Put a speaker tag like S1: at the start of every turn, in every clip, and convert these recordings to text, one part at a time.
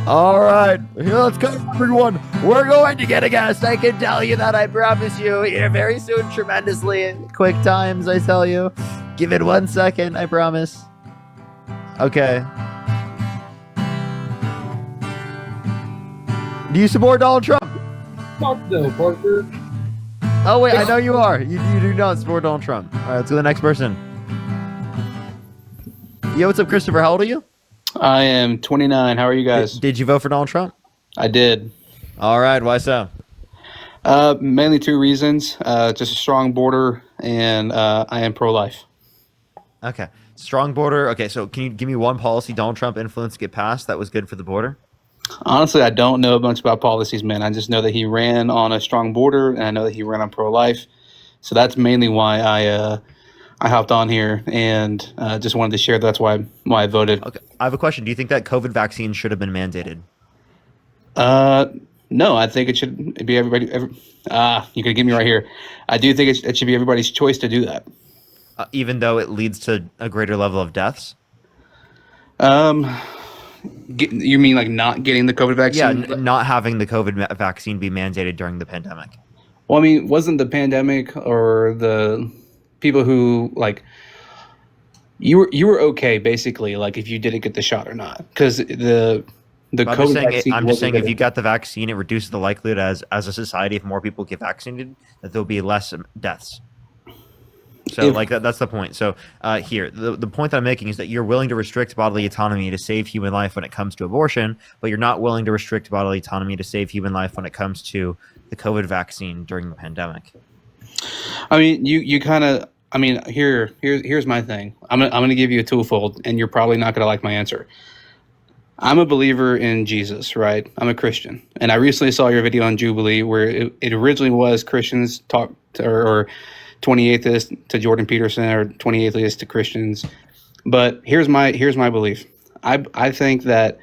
S1: All right, here, let's go, everyone. We're going to get a guest. I can tell you that. I promise you. Here very soon, tremendously quick times. I tell you. Give it 1 second. I promise. Okay. Do you support Donald Trump?
S2: Fuck no, Parker.
S1: Oh wait, I know you are. You do not support Donald Trump. All right, let's go to the next person. Yo, what's up, Christopher? How old are you?
S3: I am 29. How are you guys?
S1: Did you vote for Donald Trump?
S3: I did.
S1: All right, why so?
S3: Mainly two reasons. Just a strong border, and I am pro-life.
S1: Okay, strong border. Okay, so can you give me one policy Donald Trump influenced to get passed that was good for the border?
S3: Honestly, I don't know much about policies, man. I just know that he ran on a strong border, and I know that he ran on pro-life. So that's mainly why I hopped on here and just wanted to share. That's why I voted.
S1: Okay, I have a question. Do you think that COVID vaccine should have been mandated?
S3: No, I think it should be everybody. You could get me right here. I do think it should be everybody's choice to do that.
S1: Even though it leads to a greater level of deaths?
S3: You mean like not getting the COVID vaccine?
S1: Yeah, not having the COVID vaccine be mandated during the pandemic.
S3: Well, I mean, wasn't the pandemic or the people who like you were okay basically, like if you didn't get the shot or not, because the COVID vaccine.
S1: I'm just saying if you got the vaccine, it reduces the likelihood as a society, if more people get vaccinated, that there'll be less deaths. So that's the point. So here, the point that I'm making is that you're willing to restrict bodily autonomy to save human life when it comes to abortion, but you're not willing to restrict bodily autonomy to save human life when it comes to the COVID vaccine during the pandemic.
S3: I mean, you kind of. I mean, here's my thing. I'm gonna give you a twofold, and you're probably not gonna like my answer. I'm a believer in Jesus, right? I'm a Christian, and I recently saw your video on Jubilee where it originally was Christians talk to, or 28 theists to Jordan Peterson, or 28 theists to Christians. But here's my belief. I think that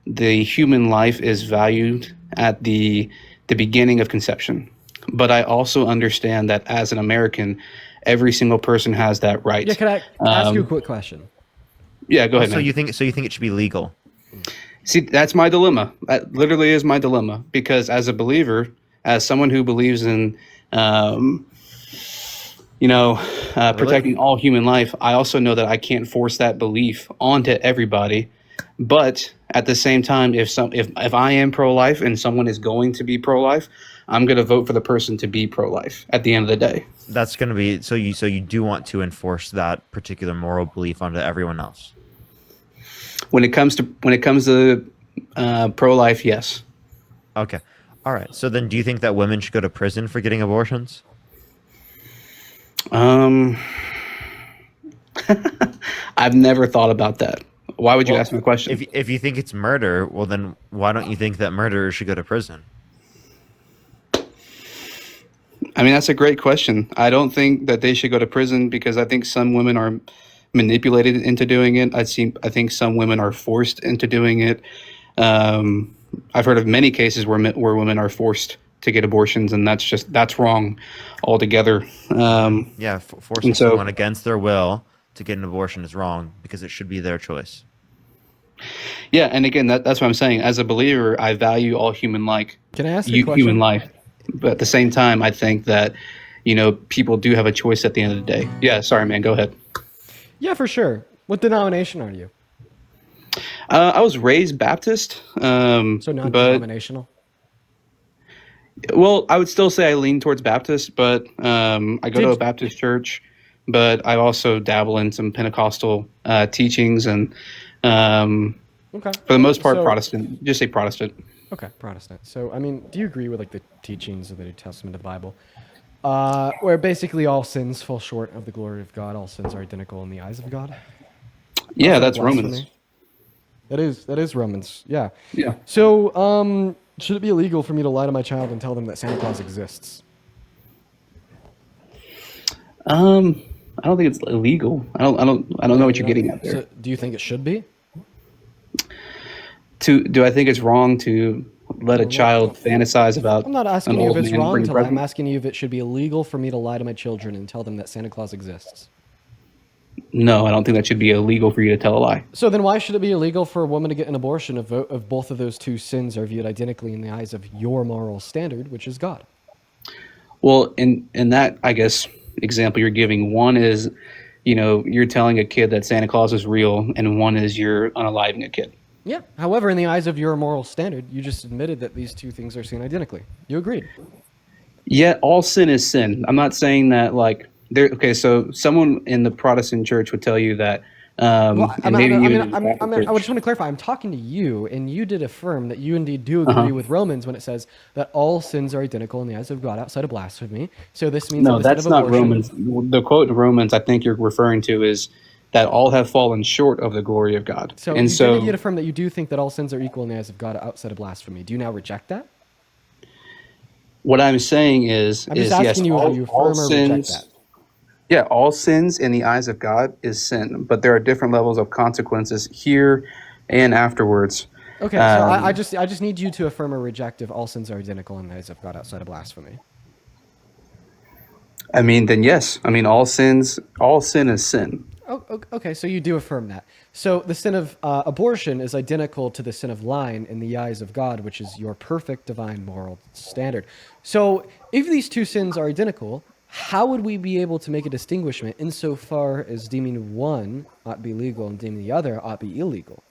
S3: the human life is valued at the beginning of conception. But I also understand that as an American, every single person has that right.
S2: Yeah, can I ask you a quick question?
S3: Yeah, go ahead.
S1: So
S3: man.
S1: you think it should be legal?
S3: See, that's my dilemma. That literally is my dilemma, because as a believer, as someone who believes in protecting all human life, I also know that I can't force that belief onto everybody. But at the same time, if I am pro-life and someone is going to be pro-life, I'm going to vote for the person to be pro-life at the end of the day.
S1: That's going to be so you do want to enforce that particular moral belief onto everyone else.
S3: When it comes to pro-life, yes.
S1: Okay. All right. So then do you think that women should go to prison for getting abortions?
S3: I've never thought about that. Why would you ask me a question?
S1: If you think it's murder, well then why don't you think that murderers should go to prison?
S3: I mean, that's a great question. I don't think that they should go to prison because I think some women are manipulated into doing it. I think some women are forced into doing it. I've heard of many cases where women are forced to get abortions, and that's wrong altogether.
S1: Forcing someone against their will to get an abortion is wrong because it should be their choice.
S3: Yeah, and again, that's what I'm saying. As a believer, I value all human life.
S2: Can I ask you a question?
S3: Human life, but at the same time, I think that people do have a choice at the end of the day. Yeah, sorry, man. Go ahead.
S2: Yeah, for sure. What denomination are you?
S3: I was raised Baptist.
S2: So non-denominational?
S3: Well, I would still say I lean towards Baptist, but I go to a Baptist church, but I also dabble in some Pentecostal teachings, and for the most part, Protestant. Just say Protestant.
S2: Okay, Protestant. So, I mean, do you agree with like the teachings of the New Testament of the Bible, where basically all sins fall short of the glory of God, all sins are identical in the eyes of God?
S3: Yeah, that's Romans.
S2: That is Romans. Yeah.
S3: Yeah.
S2: So, should it be illegal for me to lie to my child and tell them that Santa Claus exists?
S3: I don't think it's illegal. I don't know what you're getting at there.
S2: So do you think it should be?
S3: Do I think it's wrong to let a child fantasize about?
S2: I'm not asking you if it's wrong to lie. I'm asking you if it should be illegal for me to lie to my children and tell them that Santa Claus exists.
S3: No, I don't think that should be illegal for you to tell a lie.
S2: So then why should it be illegal for a woman to get an abortion if both of those two sins are viewed identically in the eyes of your moral standard, which is God?
S3: Well, in that, I guess, example you're giving, one is, you're telling a kid that Santa Claus is real, and one is you're unaliving a kid.
S2: Yeah. However, in the eyes of your moral standard, you just admitted that these two things are seen identically. You agreed.
S3: Yet all sin is sin. I'm not saying that okay. So someone in the Protestant church would tell you that.
S2: Well,
S3: And maybe even
S2: I just want to clarify. I'm talking to you, and you did affirm that you indeed do agree with Romans when it says that all sins are identical in the eyes of God outside of blasphemy. So this means
S3: no,
S2: that the sin
S3: that's
S2: of
S3: not
S2: abortion,
S3: Romans. The quote in Romans I think you're referring to is that all have fallen short of the glory of God.
S2: So
S3: And
S2: you
S3: so
S2: did affirm that you do think that all sins are equal in the eyes of God outside of blasphemy. Do you now reject that?
S3: what I'm saying is,
S2: I'm just
S3: yes,
S2: asking you if you affirm or reject that.
S3: Yeah, all sins in the eyes of God is sin, but there are different levels of consequences here and afterwards.
S2: Okay, so I just need you to affirm or reject if all sins are identical in the eyes of God outside of blasphemy.
S3: I mean, then yes. I mean, all sin is sin.
S2: Oh, okay, so you do affirm that. So the sin of abortion is identical to the sin of lying in the eyes of God, which is your perfect divine moral standard. So if these two sins are identical, how would we be able to make a distinguishment insofar as deeming one ought be legal and deeming the other ought be illegal?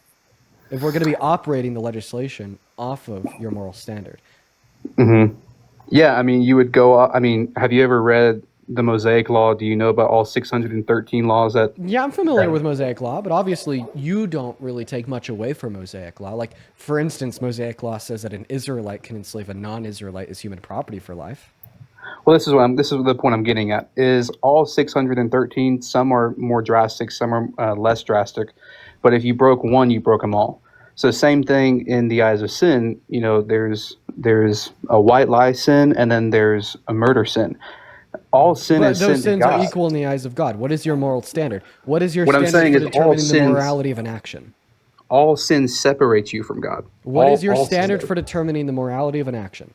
S2: If we're going to be operating the legislation off of your moral standard.
S3: Yeah, I mean, you would go. I mean, have you ever read the Mosaic Law? Do you know about all 613 laws that?
S2: Yeah, I'm familiar with Mosaic Law, but obviously you don't really take much away from Mosaic Law. Like, for instance, Mosaic Law says that an Israelite can enslave a non-Israelite as human property for life.
S3: Well, this is the point I'm getting at. Is all 613? Some are more drastic, some are less drastic. But if you broke one, you broke them all. So same thing in the eyes of sin. There's a white lie sin, and then there's a murder sin. All sin
S2: But
S3: is sin
S2: those
S3: to
S2: sins
S3: God.
S2: are equal in the eyes of God. What is your moral standard? What is your
S3: What I'm
S2: standard
S3: saying
S2: for
S3: is all
S2: determining the
S3: sins-
S2: morality of an action?
S3: All sin separates you from God.
S2: What is your
S3: All
S2: standard
S3: sin-
S2: for determining the morality of an action?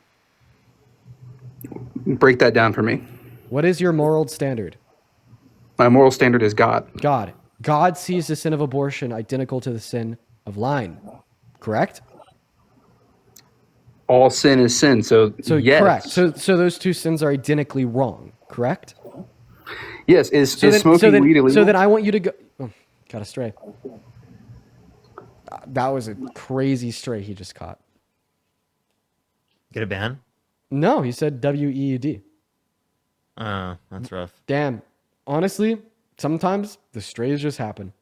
S3: Break that down for me.
S2: What is your moral standard?
S3: My moral standard is God.
S2: God. God sees the sin of abortion identical to the sin of lying. Correct?
S3: All sin is sin. So yes.
S2: Correct. So those two sins are identically wrong. Correct?
S3: Yes. Is smoking weed illegal?
S2: So then I want you to go. Oh, got a stray. That was a crazy stray he just caught.
S1: Get a ban?
S2: No, he said WEED.
S1: That's rough.
S2: Damn. Honestly, sometimes the strays just happen.